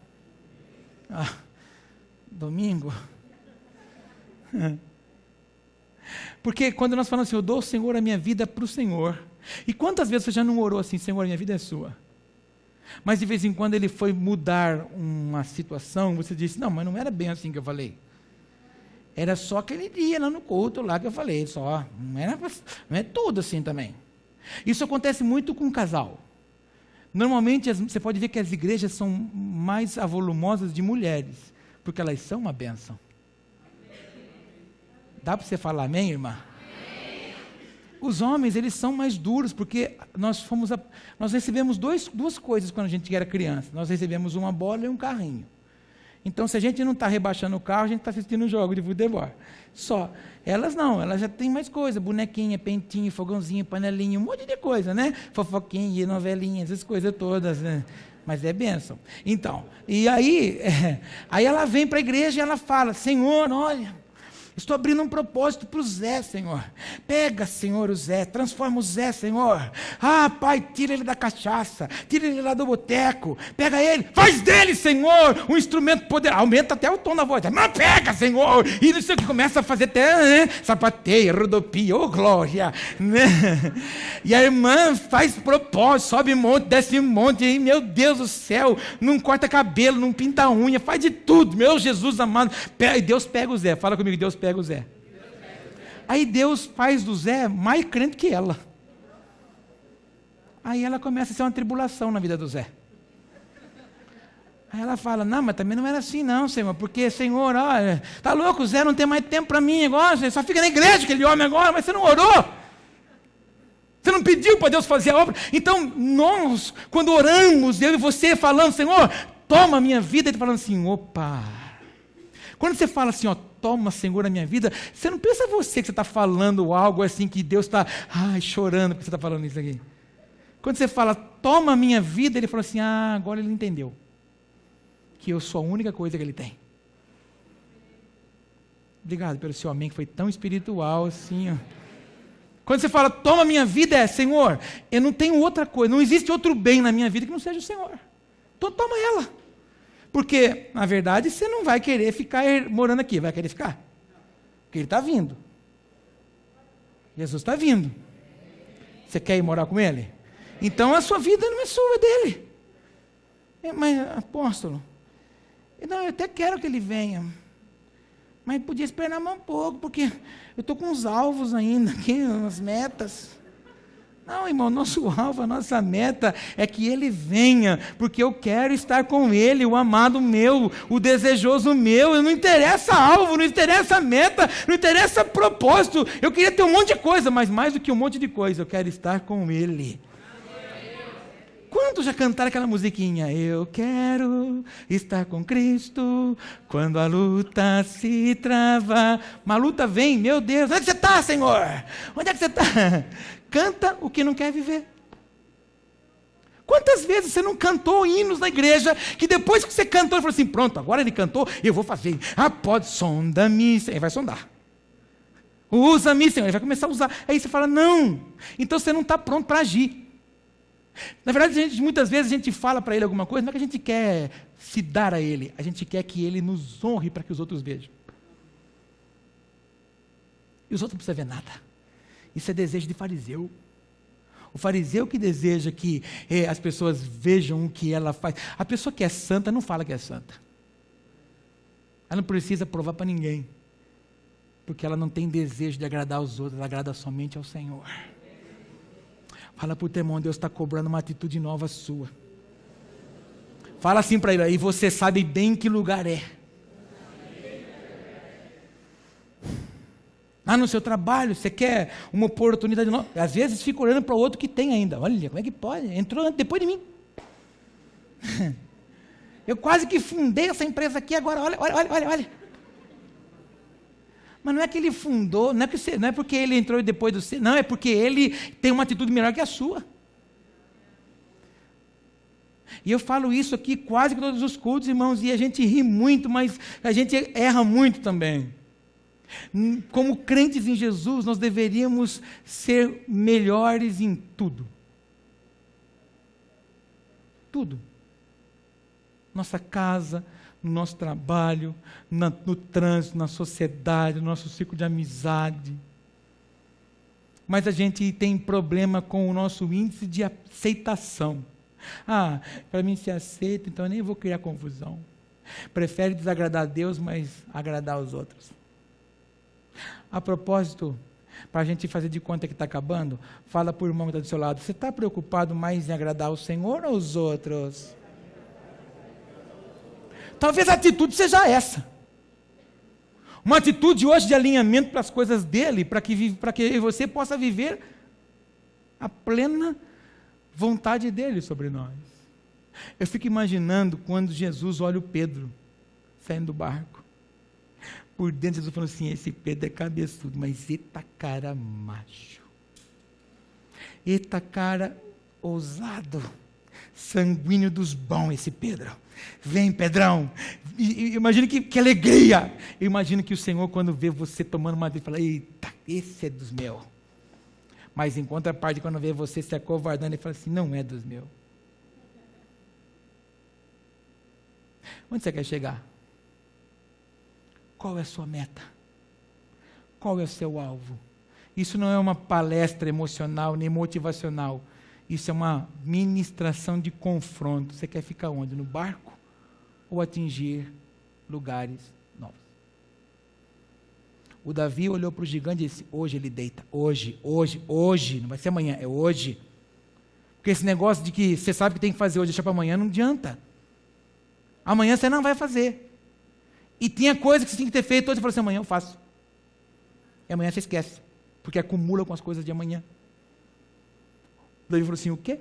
Domingo? Porque quando nós falamos assim, eu dou, Senhor, a minha vida para o Senhor. E quantas vezes você já não orou assim, Senhor, a minha vida é sua? Mas de vez em quando Ele foi mudar uma situação, você disse, não, mas não era bem assim que eu falei. Era só aquele dia lá no culto lá que eu falei, só. Não é tudo assim também. Isso acontece muito com um casal. Normalmente você pode ver que as igrejas são mais avolumosas de mulheres, porque elas são uma bênção. Dá para você falar amém, irmã? Os homens, eles são mais duros, porque nós recebemos duas coisas quando a gente era criança. Nós recebemos uma bola e um carrinho. Então, se a gente não está rebaixando o carro, a gente está assistindo um jogo de futebol. Só. Elas não, elas já têm mais coisa. Bonequinha, pentinho, fogãozinho, panelinha, um monte de coisa, né? Fofoquinha, novelinha, essas coisas todas, né? Mas é bênção. Então, e aí ela vem para a igreja e ela fala, Senhor, olha, estou abrindo um propósito para o Zé, Senhor. Pega, Senhor, o Zé, transforma o Zé, Senhor. Pai, tira ele da cachaça, tira ele lá do boteco, pega ele, faz dele, Senhor, um instrumento poderoso. Aumenta até o tom da voz, mas pega, Senhor. E não sei o que, começa a fazer até, sapateia, rodopia, glória. Né? E a irmã faz propósito, sobe monte, desce monte, e, meu Deus do céu, não corta cabelo, não pinta unha, faz de tudo, meu Jesus amado. E Deus pega o Zé, fala comigo, Deus pega o Zé. Aí Deus faz do Zé mais crente que ela. Aí ela começa a ser uma tribulação na vida do Zé. Aí ela fala, não, mas também não era assim não, Senhor, porque, Senhor, olha, tá louco, o Zé não tem mais tempo para mim agora, só fica na igreja aquele homem agora, mas você não orou. Você não pediu para Deus fazer a obra. Então, nós, quando oramos, eu e você falando, Senhor, toma a minha vida, Ele falando assim, opa. Quando você fala assim, ó, toma, Senhor, a minha vida, você não pensa que você está falando algo assim, que Deus está, chorando porque você está falando isso aqui. Quando você fala, toma a minha vida, Ele fala assim, agora Ele entendeu. Que eu sou a única coisa que Ele tem. Obrigado pelo seu amém, que foi tão espiritual assim, ó. Quando você fala, toma a minha vida, Senhor, eu não tenho outra coisa, não existe outro bem na minha vida que não seja o Senhor. Então toma ela. Porque, na verdade, você não vai querer ficar morando aqui, vai querer ficar? Porque Ele está vindo. Jesus está vindo. Você quer ir morar com Ele? Então a sua vida não é sua, é dele. Mas, apóstolo, não, eu até quero que Ele venha. Mas podia esperar mais um pouco, porque eu estou com uns alvos ainda aqui, umas metas. Não, irmão, nosso alvo, a nossa meta é que Ele venha, porque eu quero estar com Ele, o amado meu, o desejoso meu. Não interessa alvo, não interessa meta, não interessa propósito. Eu queria ter um monte de coisa, mas mais do que um monte de coisa, eu quero estar com Ele. Quantos já cantaram aquela musiquinha? Eu quero estar com Cristo quando a luta se trava. Uma luta vem, meu Deus, onde é que você está, Senhor? Onde é que você está? Canta o que não quer viver. Quantas vezes você não cantou hinos na igreja, que depois que você cantou, ele falou assim, pronto, agora ele cantou, eu vou fazer. Pode, sonda-me, ele vai sondar. Usa-me, Senhor, ele vai começar a usar. Aí você fala, não. Então você não está pronto para agir. Na verdade, muitas vezes a gente fala para Ele alguma coisa, não é que a gente quer se dar a Ele, a gente quer que Ele nos honre para que os outros vejam. E os outros não precisam ver nada. Isso é desejo de fariseu. O fariseu que deseja que as pessoas vejam o que ela faz. A pessoa que é santa não fala que é santa. Ela não precisa provar para ninguém. Porque ela não tem desejo de agradar aos outros, ela agrada somente ao Senhor. Fala para o teu irmão, Deus está cobrando uma atitude nova sua. Fala assim para ele, e você sabe bem que lugar é. No seu trabalho, você quer uma oportunidade nova. Às vezes fica olhando para o outro que tem ainda. Olha, como é que pode? Entrou depois de mim. Eu quase que fundei essa empresa aqui agora, olha. Mas não é que ele fundou, não é porque ele entrou depois do seu, não, é porque ele tem uma atitude melhor que a sua. E eu falo isso aqui quase que todos os cultos, irmãos, e a gente ri muito, mas a gente erra muito também. Como crentes em Jesus, nós deveríamos ser melhores em tudo. Tudo. Nossa casa, no nosso trabalho, no trânsito, na sociedade, no nosso ciclo de amizade. Mas a gente tem problema com o nosso índice de aceitação. Para mim ser aceito, então eu nem vou criar confusão. Prefere desagradar a Deus, mas agradar aos outros. A propósito, para a gente fazer de conta que está acabando, fala para o irmão que está do seu lado, você está preocupado mais em agradar o Senhor ou os outros? Talvez a atitude seja essa. Uma atitude hoje de alinhamento para as coisas dele, para que você possa viver a plena vontade dele sobre nós. Eu fico imaginando quando Jesus olha o Pedro saindo do barco. Por dentro Jesus falou assim, esse Pedro é cabeçudo, mas eita cara macho. Eita cara ousado. Sanguíneo dos bons esse Pedro. Vem, Pedrão. Imagina que alegria. Eu imagino que o Senhor, quando vê você tomando uma dele, fala, eita, esse é dos meus. Mas em contraparte, quando vê você se acovardando, ele fala assim, não é dos meus. Onde você quer chegar? Qual é a sua meta? Qual é o seu alvo? Isso não é uma palestra emocional nem motivacional. Isso é uma ministração de confronto. Você quer ficar onde? No barco? Ou atingir lugares novos? O Davi olhou para o gigante e disse, hoje ele deita. Hoje. Não vai ser amanhã, é hoje. Porque esse negócio de que você sabe que tem que fazer hoje, deixar para amanhã, não adianta. Amanhã você não vai fazer. E tinha coisa que você tinha que ter feito hoje, você falou assim, amanhã eu faço. E amanhã você esquece, porque acumula com as coisas de amanhã. Davi falou assim, o quê?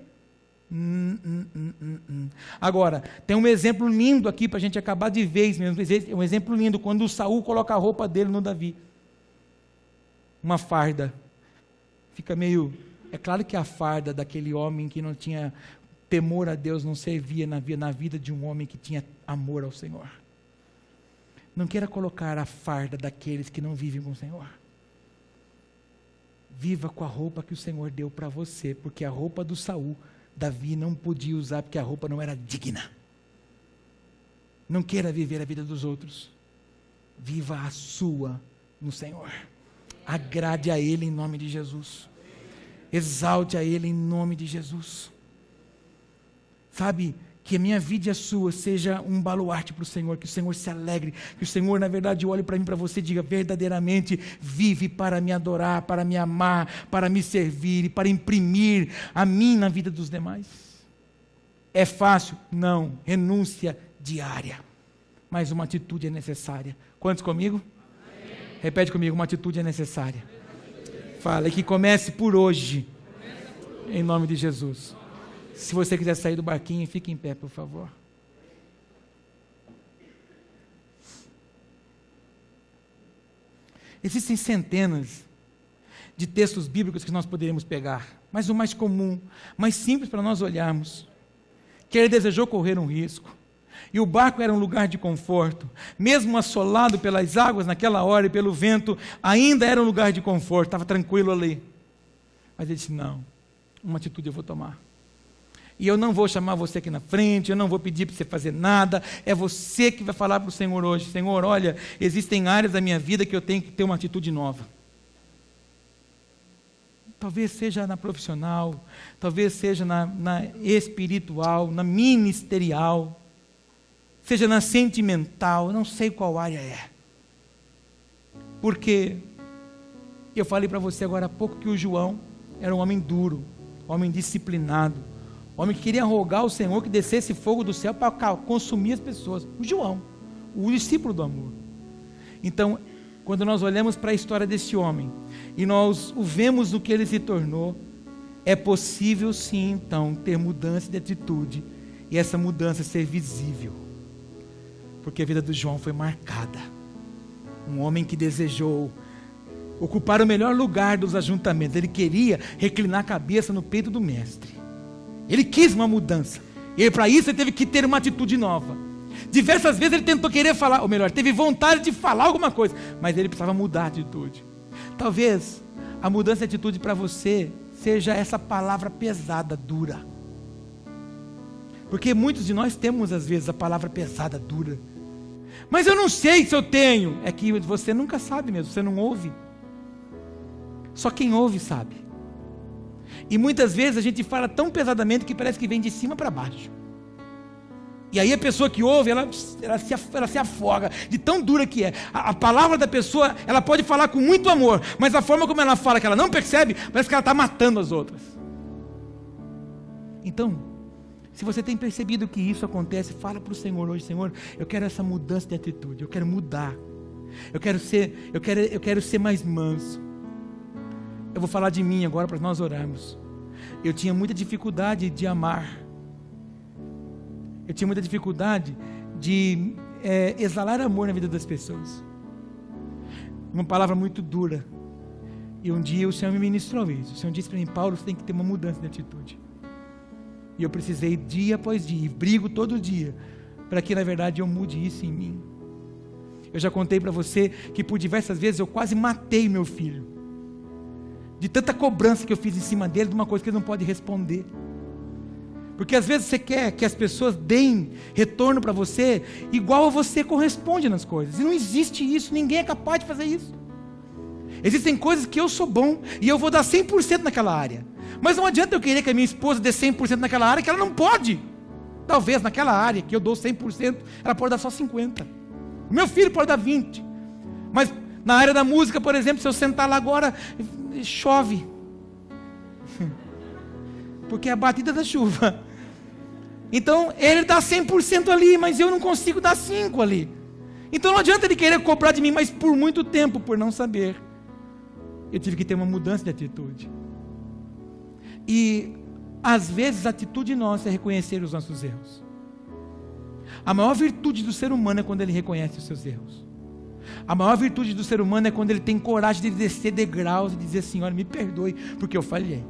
Agora, tem um exemplo lindo aqui para a gente acabar de vez mesmo. É um exemplo lindo, quando o Saul coloca a roupa dele no Davi. Uma farda. Fica meio... É claro que a farda daquele homem que não tinha temor a Deus não servia na vida de um homem que tinha amor ao Senhor. Não queira colocar a farda daqueles que não vivem com o Senhor. Viva com a roupa que o Senhor deu para você, porque a roupa do Saul, Davi não podia usar porque a roupa não era digna. Não queira viver a vida dos outros. Viva a sua no Senhor. Agrade a Ele em nome de Jesus. Exalte a Ele em nome de Jesus. Sabe, que a minha vida e a sua seja um baluarte para o Senhor, que o Senhor se alegre, que o Senhor, na verdade, olhe para mim, para você e diga, verdadeiramente vive para me adorar, para me amar, para me servir e para imprimir a mim na vida dos demais. É fácil? Não. Renúncia diária. Mas uma atitude é necessária. Quantos comigo? Amém. Repete comigo, uma atitude é necessária. Fala, e que comece por hoje, em nome de Jesus. Se você quiser sair do barquinho, fique em pé, por favor. Existem centenas de textos bíblicos que nós poderíamos pegar, mas o mais comum, mais simples para nós olharmos, que ele desejou correr um risco, e o barco era um lugar de conforto, mesmo assolado pelas águas naquela hora e pelo vento, ainda era um lugar de conforto, estava tranquilo ali. Mas ele disse, não, uma atitude eu vou tomar. E eu não vou chamar você aqui na frente, eu não vou pedir para você fazer nada, é você que vai falar para o Senhor hoje, Senhor, olha, existem áreas da minha vida que eu tenho que ter uma atitude nova. Talvez seja na profissional, talvez seja na espiritual, na ministerial, seja na sentimental, eu não sei qual área é. Porque eu falei para você agora há pouco que o João era um homem duro, um homem disciplinado, homem que queria rogar ao Senhor que descesse fogo do céu para consumir as pessoas. O João, o discípulo do amor. Então, quando nós olhamos para a história desse homem, e nós o vemos no que ele se tornou, é possível sim, então, ter mudança de atitude, e essa mudança ser visível. Porque a vida do João foi marcada. Um homem que desejou ocupar o melhor lugar dos ajuntamentos. Ele queria reclinar a cabeça no peito do mestre. Ele quis uma mudança. E para isso ele teve que ter uma atitude nova. Diversas vezes ele tentou querer falar, ou melhor, teve vontade de falar alguma coisa, mas ele precisava mudar a atitude. Talvez a mudança de atitude para você seja essa palavra pesada, dura. Porque muitos de nós temos às vezes a palavra pesada, dura. Mas eu não sei se eu tenho. É que você nunca sabe mesmo, você não ouve. Só quem ouve sabe. E muitas vezes a gente fala tão pesadamente que parece que vem de cima para baixo. E aí a pessoa que ouve, ela se afoga, de tão dura que é. A palavra da pessoa, ela pode falar com muito amor, mas a forma como ela fala, que ela não percebe, parece que ela está matando as outras. Então, se você tem percebido que isso acontece, fala para o Senhor hoje, Senhor, eu quero essa mudança de atitude, eu quero mudar. Eu quero ser mais manso. Eu vou falar de mim agora para nós orarmos. Eu tinha muita dificuldade de amar. Eu tinha muita dificuldade de exalar amor na vida das pessoas. Uma palavra muito dura. E um dia o Senhor me ministrou isso. O Senhor disse para mim, Paulo, você tem que ter uma mudança de atitude. E eu precisei dia após dia, e brigo todo dia, para que na verdade eu mude isso em mim. Eu já contei para você que por diversas vezes eu quase matei meu filho. De tanta cobrança que eu fiz em cima dele, de uma coisa que ele não pode responder. Porque às vezes você quer que as pessoas deem retorno para você, igual a você corresponde nas coisas. E não existe isso, ninguém é capaz de fazer isso. Existem coisas que eu sou bom, e eu vou dar 100% naquela área. Mas não adianta eu querer que a minha esposa dê 100% naquela área, que ela não pode. Talvez naquela área que eu dou 100%, ela pode dar só 50%. O meu filho pode dar 20%. Mas na área da música, por exemplo, se eu sentar lá agora, chove. Porque é a batida da chuva. Então ele dá 100% ali, mas eu não consigo dar 5% ali. Então não adianta ele querer cobrar de mim, mas por muito tempo, por não saber, eu tive que ter uma mudança de atitude. E às vezes a atitude nossa é reconhecer os nossos erros. A maior virtude do ser humano é quando ele reconhece os seus erros. A maior virtude do ser humano é quando ele tem coragem de descer degraus e dizer assim: olha, me perdoe porque eu falhei.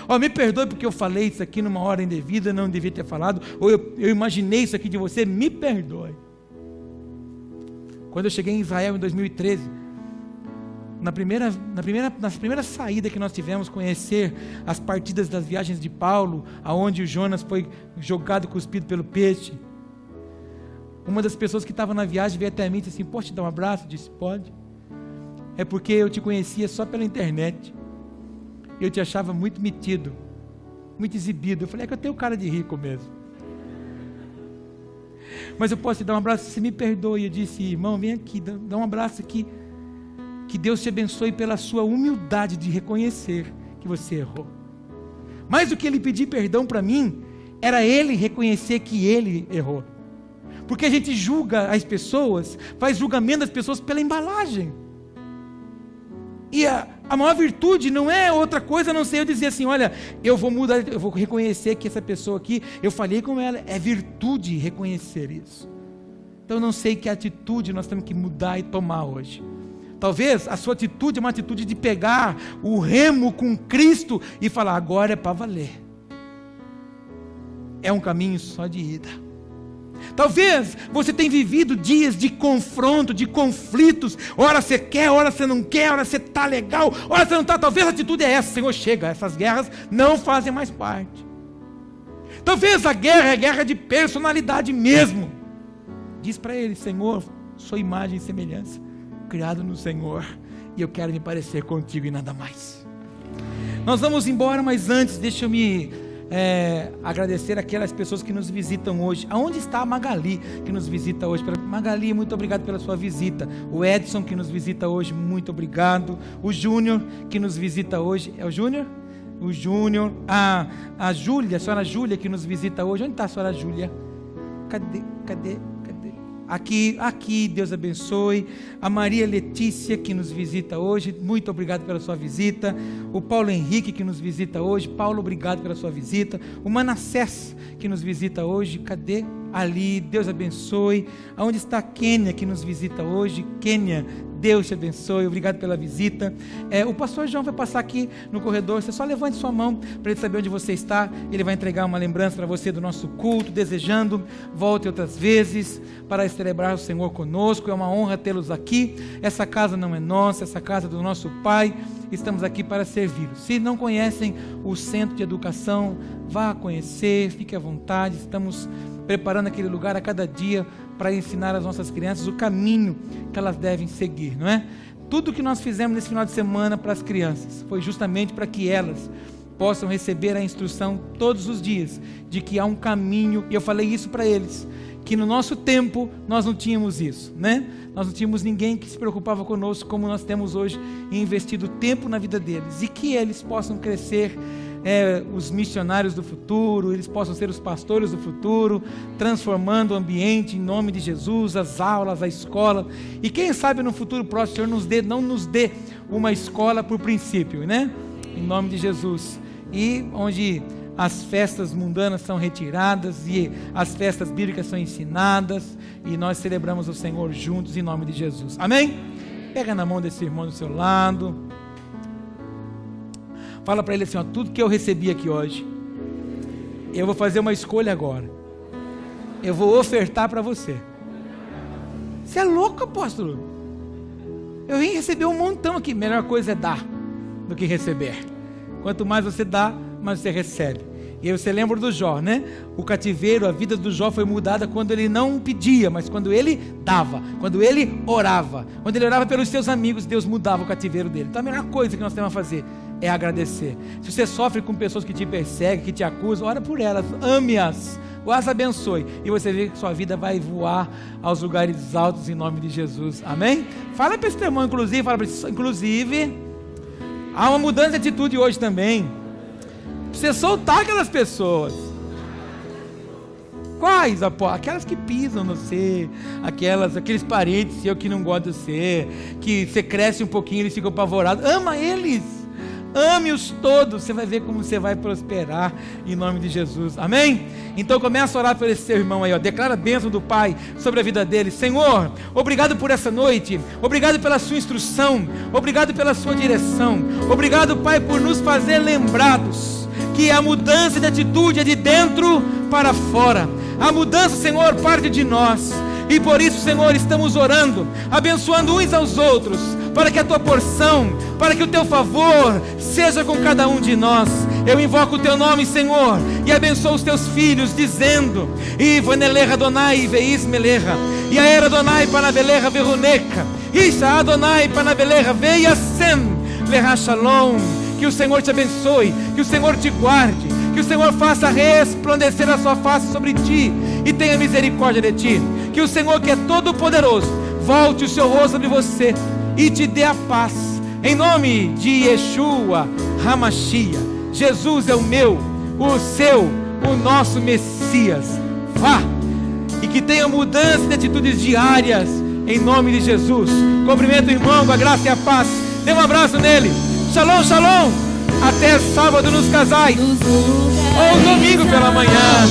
Ó, me perdoe porque eu falei isso aqui numa hora indevida, não devia ter falado, ou eu imaginei isso aqui de você, me perdoe. Quando eu cheguei em Israel em 2013, na primeira saída que nós tivemos, conhecer as partidas das viagens de Paulo, aonde o Jonas foi jogado e cuspido pelo peixe, uma das pessoas que estava na viagem veio até mim e disse assim: posso te dar um abraço? Eu disse: pode. É porque eu te conhecia só pela internet, eu te achava muito metido, muito exibido. Eu falei: é que eu tenho cara de rico mesmo, mas eu posso te dar um abraço? Você me perdoe. Eu disse: irmão, vem aqui, dá um abraço aqui, que Deus te abençoe pela sua humildade de reconhecer que você errou. Mais do que ele pedir perdão para mim, era ele reconhecer que ele errou. Porque a gente julga as pessoas, faz julgamento das pessoas pela embalagem. E a maior virtude não é outra coisa a não ser eu dizer assim: olha, eu vou mudar, eu vou reconhecer que essa pessoa aqui, eu falhei com ela. É virtude reconhecer isso. Então eu não sei que atitude nós temos que mudar e tomar hoje. Talvez a sua atitude é uma atitude de pegar o remo com Cristo e falar: agora é para valer. É um caminho só de ida. Talvez você tenha vivido dias de confronto, de conflitos. Ora você quer, ora você não quer, ora você está legal, ora você não está. Talvez a atitude é essa: Senhor, chega, essas guerras não fazem mais parte. Talvez a guerra é guerra de personalidade mesmo. Diz para ele: Senhor, sou imagem e semelhança, criado no Senhor, e eu quero me parecer contigo e nada mais. Nós vamos embora, mas antes deixa eu me agradecer aquelas pessoas que nos visitam hoje. Aonde está a Magali que nos visita hoje? Magali, muito obrigado pela sua visita. O Edson que nos visita hoje, muito obrigado. O Júnior que nos visita hoje, é o Júnior? O Júnior. A Júlia, a senhora Júlia que nos visita hoje. Onde está a senhora Júlia? Cadê? Aqui, Deus abençoe. A Maria Letícia que nos visita hoje, muito obrigado pela sua visita. O Paulo Henrique que nos visita hoje, Paulo, obrigado pela sua visita. O Manassés que nos visita hoje, cadê? Ali, Deus abençoe. Aonde está a Kênia que nos visita hoje? Kênia, Deus te abençoe, obrigado pela visita. O pastor João vai passar aqui no corredor, você só levante sua mão para ele saber onde você está. Ele vai entregar uma lembrança para você do nosso culto, desejando volte outras vezes para celebrar o Senhor conosco. É uma honra tê-los aqui. Essa casa não é nossa, essa casa é do nosso Pai. Estamos aqui para servi-los. Se não conhecem o Centro de Educação, vá conhecer, fique à vontade. Estamos preparando aquele lugar a cada dia para ensinar às nossas crianças o caminho que elas devem seguir, não é? Tudo que nós fizemos nesse final de semana para as crianças foi justamente para que elas possam receber a instrução todos os dias de que há um caminho. E eu falei isso para eles, que no nosso tempo nós não tínhamos isso, né? Nós não tínhamos ninguém que se preocupava conosco como nós temos hoje e investido tempo na vida deles, e que eles possam crescer os missionários do futuro, eles possam ser os pastores do futuro, transformando o ambiente em nome de Jesus, as aulas, a escola. E quem sabe no futuro próximo o Senhor não nos dê uma escola por princípio, né? Em nome de Jesus. E onde as festas mundanas são retiradas e as festas bíblicas são ensinadas e nós celebramos o Senhor juntos em nome de Jesus. Amém? Pega na mão desse irmão do seu lado. Fala para ele assim: ó, tudo que eu recebi aqui hoje, eu vou fazer uma escolha agora. Eu vou ofertar para você. Você é louco, apóstolo? Eu vim receber um montão aqui. Melhor coisa é dar do que receber. Quanto mais você dá, mais você recebe. E aí você lembra do Jó, né? O cativeiro, a vida do Jó foi mudada quando ele não pedia, mas quando ele dava, quando ele orava. Quando ele orava pelos seus amigos, Deus mudava o cativeiro dele. Então a melhor coisa que nós temos a fazer é agradecer. Se você sofre com pessoas que te perseguem, que te acusam, ora por elas, ame-as, as abençoe, e você vê que sua vida vai voar aos lugares altos em nome de Jesus. Amém? Fala para esse irmão, inclusive, há uma mudança de atitude hoje também. Você soltar aquelas pessoas. Quais, apóstolo? Aquelas que pisam no você, aqueles parentes seus que não gostam de você, que você cresce um pouquinho, eles ficam apavorados. Ama eles, ame-os todos, você vai ver como você vai prosperar em nome de Jesus, amém? Então começa a orar por esse seu irmão aí, ó. Declara a bênção do Pai sobre a vida dele. Senhor, obrigado por essa noite, obrigado pela sua instrução, obrigado pela sua direção, obrigado, Pai, por nos fazer lembrados que a mudança de atitude é de dentro para fora. A mudança, Senhor, parte de nós. E por isso, Senhor, estamos orando, abençoando uns aos outros, para que a tua porção, para que o teu favor seja com cada um de nós. Eu invoco o teu nome, Senhor, e abençoo os teus filhos, dizendo: Ivaneleha Adonai veis meleha, e a era Adonai panaveleha veruneca, Isha Adonai panaveleha veia sem leha shalom. Que o Senhor te abençoe, que o Senhor te guarde, que o Senhor faça resplandecer a sua face sobre ti e tenha misericórdia de ti. Que o Senhor, que é todo poderoso, volte o seu rosto sobre você e te dê a paz, em nome de Yeshua HaMashiach. Jesus é o meu, o seu, o nosso Messias. Vá, e que tenha mudança de atitudes diárias, em nome de Jesus. Cumprimento o irmão com a graça e a paz, dê um abraço nele. Shalom, shalom. Até sábado nos casais, ou domingo pela manhã.